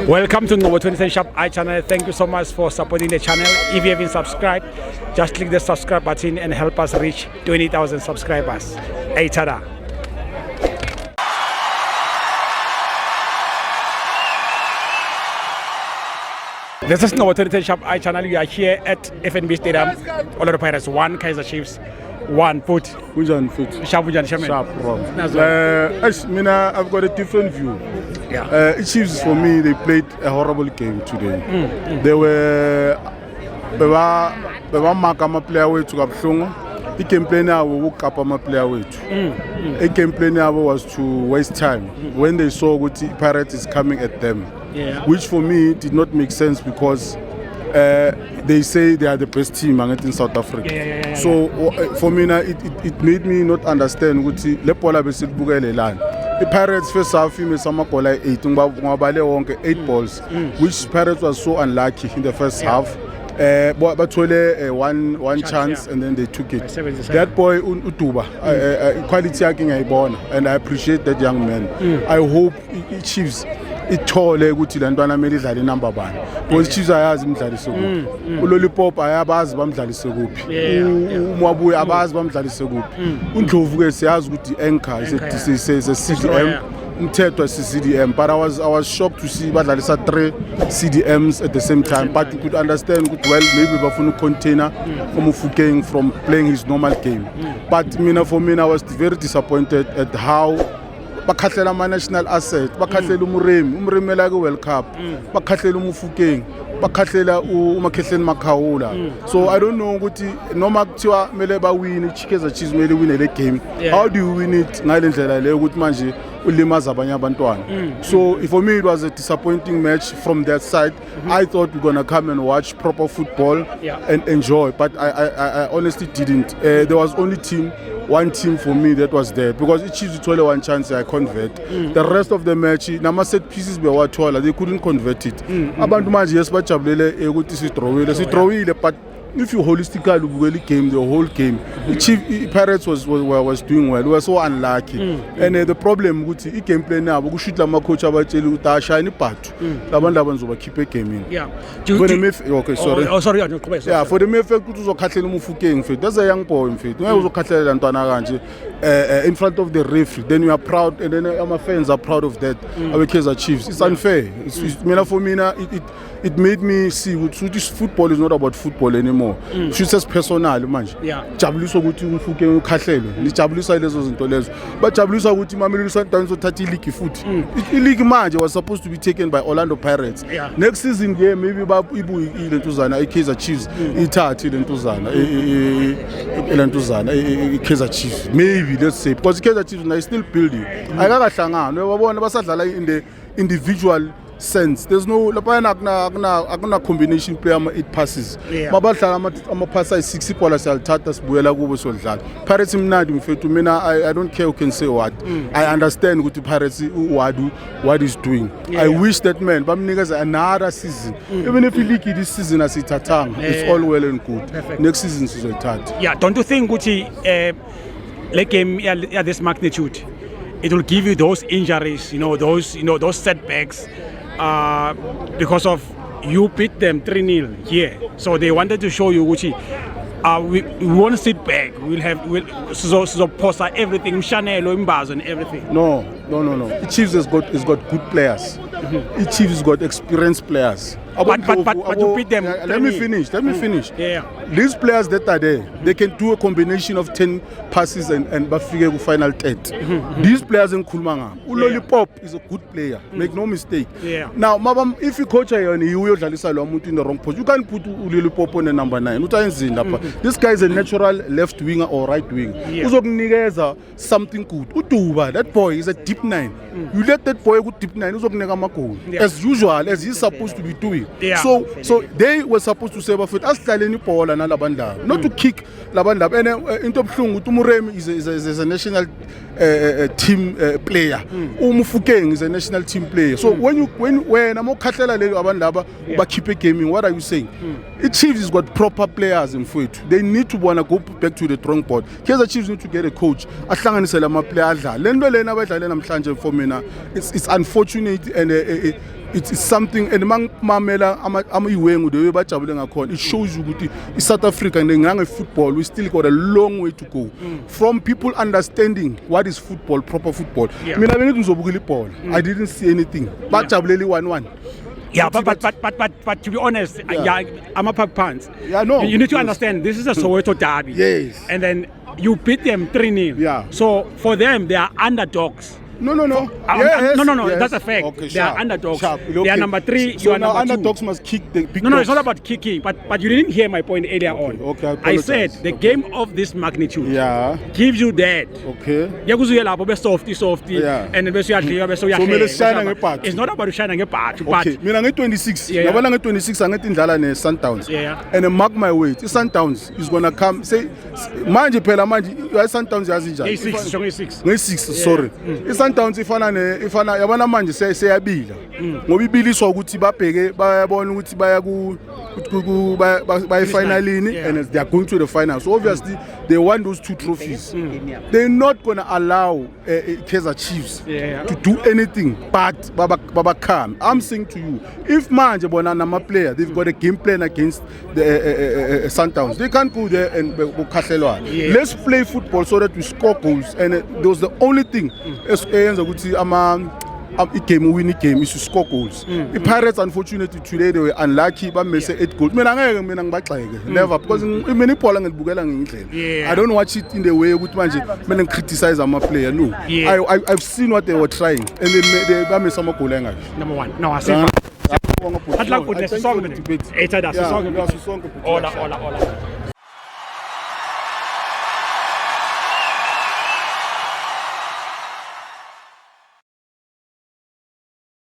Welcome to Novo 27 Shop iChannel. Thank you so much for supporting the channel. If you haven't subscribed, just click the subscribe button and help us reach 20,000 subscribers. Hey, tada! This is Novo 27 Shop iChannel. We are here at FNB Stadium. Orlando Pirates 1, Kaizer Chiefs 1. Put. Which one fit? Sharp, wrong. I've got a different view. Yeah. Chiefs, for me, they played a horrible game today. They were marking player way to Kapshungo. The campaign woke up my player way. The campaign was to waste time when they saw what the Pirates is coming at them. Which for me did not make sense because they say they are the best team in South Africa. So for me now, it made me not understand what the Pirates first half made some 8 balls, which Pirates was so unlucky in the first half. But one chance and then they took it. That boy Utuba, quality and I appreciate that young man. I hope Chiefs ithole ukuthi lantwana mele idlale number 1 because Chiefs ayazi imidlaliso kuphi uLollipop ayabazi bamdlalise kuphi uMwabuye abazi bamdlalise kuphi uNdlovu ke siyazi ukuthi anchor is a CDM umthetho CDM, but I was shocked to see badlalisa 3 CDMs at the same time, but you could understand good well maybe bafuna container from Mufokeng from playing his normal game. But for me I was very disappointed at how bakhathela ama national asset, bakhathela umuremi la ku World Cup, bakhathela uMufokeng, bakhathela uMakhehleni Makhawula. So I don't know ukuthi noma kuthiwa mele ba win iChiefs Chiefs mele win le game. How do you win it ngale ndlela leyo ukuthi manje ulimaza abanye abantwana? So for me it was a disappointing match from that side. I thought we're gonna come and watch proper football and enjoy, but I honestly didn't. There was only one team for me that was there because it Chiefs only one chance I convert. The rest of the match, nama set pieces bewathola, they couldn't convert it. Abantu manje yes bajabulele ukuthi sidrowile, but if you holistically look at the game, the whole game, the Pirates was doing well. We were so unlucky, and the problem with the game play now, we shoot like coach abatshela ukuthi ashine part. Labantu abanzoba keep a game in. Yeah. Okay, sorry. Oh, sorry. Yeah, for the main fact ukuthi uzokhathela uMufokeng mfethu. That's a young boy mfethu. Ungeke uzokhathela lantwana kanje in front of the referee. Then you are proud, and then our fans are proud of that. Our Kaizer Chiefs. It's unfair. For me now, it made me see this football is not about football anymore. It's just personal manje. Jabulisa ukuthi uMufokeng ukhahlele. Lijabulisa lezo zinto lezo. But jabulisa ukuthi Mamelodi Sundowns uthatha ileague futhi. Ileague manje was supposed to be taken by Orlando Pirates. Next season game maybe ibuye ilentuzana iKaizer Chiefs ithathe ilentuzana iKaizer Chiefs. Maybe let's say because Kaizer Chiefs is still building. Ayakahlangana uyabona basadlala in the individual sense. There's no akuna combination player it passes. Mabadlala ama passa 60 bola siyalithatha sibuyela kubo sodlala. Pirates imnandi mfethu mina I don't care who can say what. I understand ukuthi Pirates what is doing. I wish that man bamnikeza another season. Even if league this season asithathanga, it's all well and good. Next season sizoyithatha. Yeah, don't you think ukuthi like game this magnitude it will give you those injuries, those setbacks because of you beat them 3-0 here. So they wanted to show you Gucci. We won't sit back. We'll post everything, Chanel, Imbazo and everything. No. The Chiefs has got good players. The Chiefs has got experienced players. But you beat them. Let me finish. Yeah. These players that are there, they can do a combination of 10 passes and bafike final 10. These players in Kulmanga. Lollipop is a good player. Make no mistake. Now, if you coach in the wrong position, you can't put Lollipop on the number 9. This guy is a natural left winger or right wing. Something good. Utuba, that boy is a deep 9. You let that boy go deep 9. As usual, as he's supposed to be doing. So they were supposed to say about us Paul and Labanda, not to kick Labanda. And into Umuremi is a national team player. Mufokeng is a national team player. So when I'm Katela Labanda but keep a gaming, what are you saying? The Chiefs has got proper players in foot. They need to wanna go back to the drawing board. Kaizer Chiefs need to get a coach. It's unfortunate and it's something, and mamela ama-iwengu the way bajabule ngakhona, it shows you ukuthi South Africa and football we still got a long way to go from people understanding what is football, proper football. Mina bengithi ngizobukela ibhola, I didn't see anything. Bajabuleli 1-1. Yeah, but to be honest, I'm a pack pants. Yeah, no. You need to understand, this is a Soweto derby. Yes. And then you beat them 3-0. Yeah. So for them, they are underdogs. No. No, Yes. that's a fact. Okay, they are underdogs. Okay. They are number 3, so you are now number 2. Underdogs must kick the big No, dogs. it's not about kicking, but you didn't hear my point earlier on. Okay, I I apologize. said the game of this magnitude gives you that. Okay. Yakuzuye lapho be softy, Yeah. and bese uyadliwa bese So kumele shine ngebhathi. It's not about shining ngebhathi, Okay. but Mina nge-26 Yeah. ngabona nge-26 angithi idlala ne-Sundowns. Yeah. And mark my words, i-Sundowns is gonna come say manje i-Sundowns yazi njani? nge-6 Sorry. I-Sundowns ifana yabona manje seyabila. Ngoba ibiliswa ukuthi babheke bayabona ukuthi baya finalini and they are going to the final. So obviously they want those 2 trophies. They're not gonna allow Kaizer Chiefs to do anything but Baba calm. I'm saying to you, if manje bona nama player, they've got a game plan against the Sundowns. They can't go there and bokhahlelwana. Let's play football so that we score goals, and that was the only thing eyenza ukuthi game win game is to score goals. The Pirates, unfortunately today they were unlucky but may say 8 goals. Mina ngibagxeke never, because mina ibhola ngilibukela ngendlela. I don't watch it in the way ukuthi manje mina criticize ama player. No. I've seen what they were trying and they bamisa amagoli angayo. Number 1. No, I see. Hatla kude sisonke. Ethada sisonke. Hola.